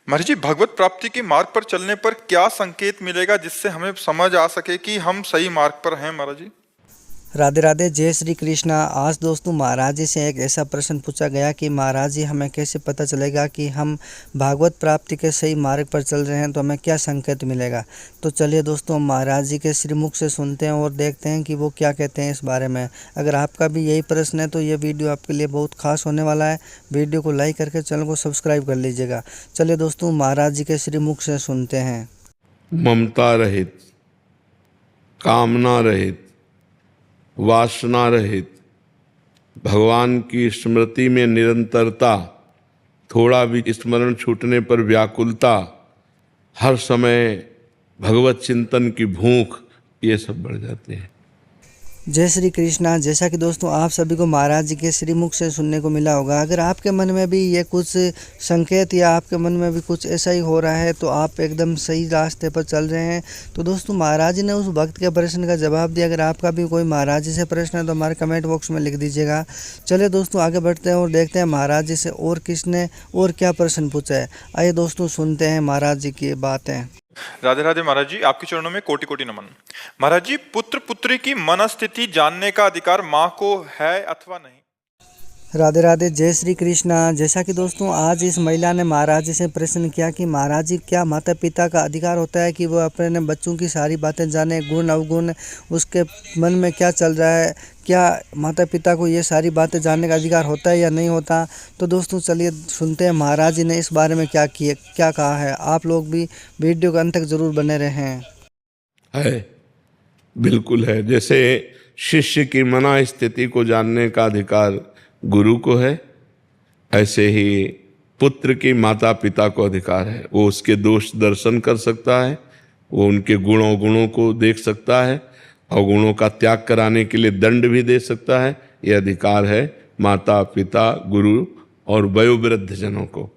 महाराज जी, भगवत प्राप्ति के मार्ग पर चलने पर क्या संकेत मिलेगा जिससे हमें समझ आ सके कि हम सही मार्ग पर हैं? महाराज जी राधे राधे, जय श्री कृष्णा। आज दोस्तों महाराज जी से एक ऐसा प्रश्न पूछा गया कि महाराज जी हमें कैसे पता चलेगा कि हम भागवत प्राप्ति के सही मार्ग पर चल रहे हैं, तो हमें क्या संकेत मिलेगा। तो चलिए दोस्तों, हम महाराज जी के श्रीमुख से सुनते हैं और देखते हैं कि वो क्या कहते हैं इस बारे में। अगर आपका भी यही प्रश्न है तो ये वीडियो आपके लिए बहुत खास होने वाला है। वीडियो को लाइक करके चैनल को सब्सक्राइब कर लीजिएगा। चलिए दोस्तों, महाराज जी के श्रीमुख से सुनते हैं। ममता रहित, कामना रहित, वासना रहित, भगवान की स्मृति में निरंतरता, थोड़ा भी स्मरण छूटने पर व्याकुलता, हर समय भगवत चिंतन की भूख, ये सब बढ़ जाते हैं। जय श्री कृष्णा। जैसा कि दोस्तों आप सभी को महाराज जी के श्रीमुख से सुनने को मिला होगा, अगर आपके मन में भी ये कुछ संकेत या आपके मन में भी कुछ ऐसा ही हो रहा है तो आप एकदम सही रास्ते पर चल रहे हैं। तो दोस्तों महाराज जी ने उस भक्त के प्रश्न का जवाब दिया। अगर आपका भी कोई महाराज जी से प्रश्न है तो हमारे कमेंट बॉक्स में लिख दीजिएगा। चलिए दोस्तों, आगे बढ़ते हैं और देखते हैं महाराज जी से और किसने और क्या प्रश्न पूछा है। आइए दोस्तों, सुनते हैं महाराज जी की बातें। राधे राधे। महाराज जी, आपके चरणों में कोटि कोटि नमन। महाराज जी, पुत्र पुत्री की मनस्थिति जानने का अधिकार माँ को है अथवा नहीं? राधे राधे, जय श्री कृष्णा। जैसा कि दोस्तों आज इस महिला ने महाराज जी से प्रश्न किया कि महाराज जी, क्या माता पिता का अधिकार होता है कि वो अपने बच्चों की सारी बातें जाने, गुण अवगुण, उसके मन में क्या चल रहा है, क्या माता पिता को ये सारी बातें जानने का अधिकार होता है या नहीं होता। तो दोस्तों चलिए सुनते हैं महाराज जी ने इस बारे में क्या कहा है। आप लोग भी वीडियो के अंत तक जरूर बने रहें। है, बिल्कुल है। जैसे शिष्य की मना स्थिति को जानने का अधिकार गुरु को है, ऐसे ही पुत्र की माता पिता को अधिकार है। वो उसके दोष दर्शन कर सकता है, वो उनके गुणों को देख सकता है और गुणों का त्याग कराने के लिए दंड भी दे सकता है। ये अधिकार है माता पिता, गुरु और वयोवृद्ध जनों को।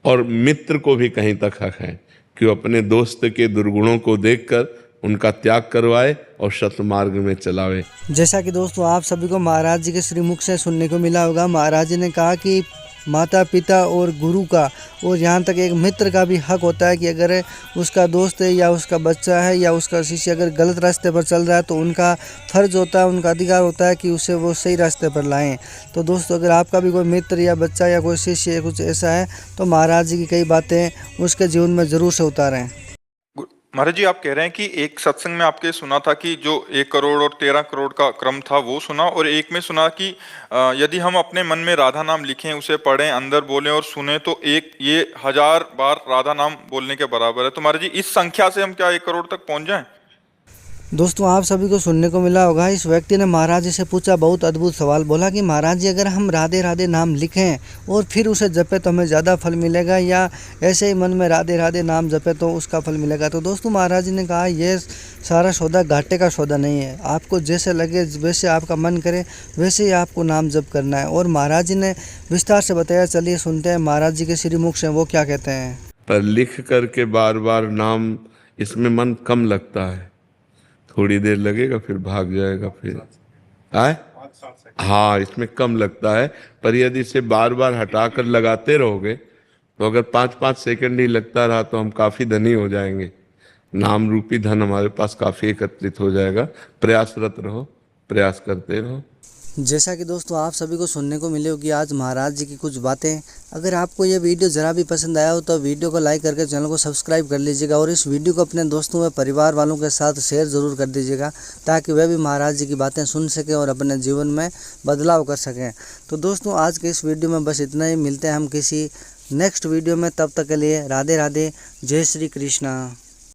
और मित्र को भी कहीं तक हक है कि वो अपने दोस्त के दुर्गुणों को देखकर उनका त्याग करवाए और सतमार्ग में चलावे। जैसा कि दोस्तों आप सभी को महाराज जी के श्रीमुख से सुनने को मिला होगा, महाराज जी ने कहा कि माता पिता और गुरु का और यहाँ तक एक मित्र का भी हक होता है कि अगर उसका दोस्त है या उसका बच्चा है या उसका शिष्य अगर गलत रास्ते पर चल रहा है तो उनका फर्ज होता है, उनका अधिकार होता है कि उसे वो सही रास्ते पर लाएं। तो दोस्तों अगर आपका भी कोई मित्र या बच्चा या कोई शिष्य या कुछ ऐसा है तो महाराज जी की कई बातें उसके जीवन में ज़रूर से उतारें। महाराज जी, आप कह रहे हैं कि एक सत्संग में आपके सुना था कि जो 1 करोड़ और 13 करोड़ का क्रम था वो सुना, और एक में सुना कि यदि हम अपने मन में राधा नाम लिखें, उसे पढ़ें, अंदर बोलें और सुने तो ये 1000 बार राधा नाम बोलने के बराबर है। तो महाराज जी, इस संख्या से हम क्या 1 करोड़ तक पहुंच जाएं? दोस्तों आप सभी को सुनने को मिला होगा, इस व्यक्ति ने महाराज जी से पूछा बहुत अद्भुत सवाल। बोला कि महाराज जी, अगर हम राधे राधे नाम लिखें और फिर उसे जपे तो हमें ज़्यादा फल मिलेगा, या ऐसे ही मन में राधे राधे नाम जपे तो उसका फल मिलेगा। तो दोस्तों महाराज जी ने कहा ये सारा सौदा घाटे का सौदा नहीं है। आपको जैसे लगे, वैसे आपका मन करे, वैसे ही आपको नाम जप करना है। और महाराज जी ने विस्तार से बताया। चलिए सुनते हैं महाराज जी के श्रीमुख से वो क्या कहते हैं। पर लिख करके बार बार नाम, इसमें मन कम लगता है, थोड़ी देर लगेगा फिर भाग जाएगा। फिर आए, हाँ, इसमें कम लगता है। पर यदि इसे बार बार हटाकर लगाते रहोगे तो अगर 5-5 सेकंड ही लगता रहा तो हम काफी धनी हो जाएंगे। नाम रूपी धन हमारे पास काफी एकत्रित हो जाएगा। प्रयासरत रहो, प्रयास करते रहो। जैसा कि दोस्तों आप सभी को सुनने को मिली होगी आज महाराज जी की कुछ बातें। अगर आपको ये वीडियो ज़रा भी पसंद आया हो तो वीडियो को लाइक करके चैनल को सब्सक्राइब कर लीजिएगा, और इस वीडियो को अपने दोस्तों व परिवार वालों के साथ शेयर ज़रूर कर दीजिएगा ताकि वे भी महाराज जी की बातें सुन सकें और अपने जीवन में बदलाव कर सकें। तो दोस्तों आज के इस वीडियो में बस इतना ही। मिलते हैं हम किसी नेक्स्ट वीडियो में, तब तक के लिए राधे राधे, जय श्री कृष्णा।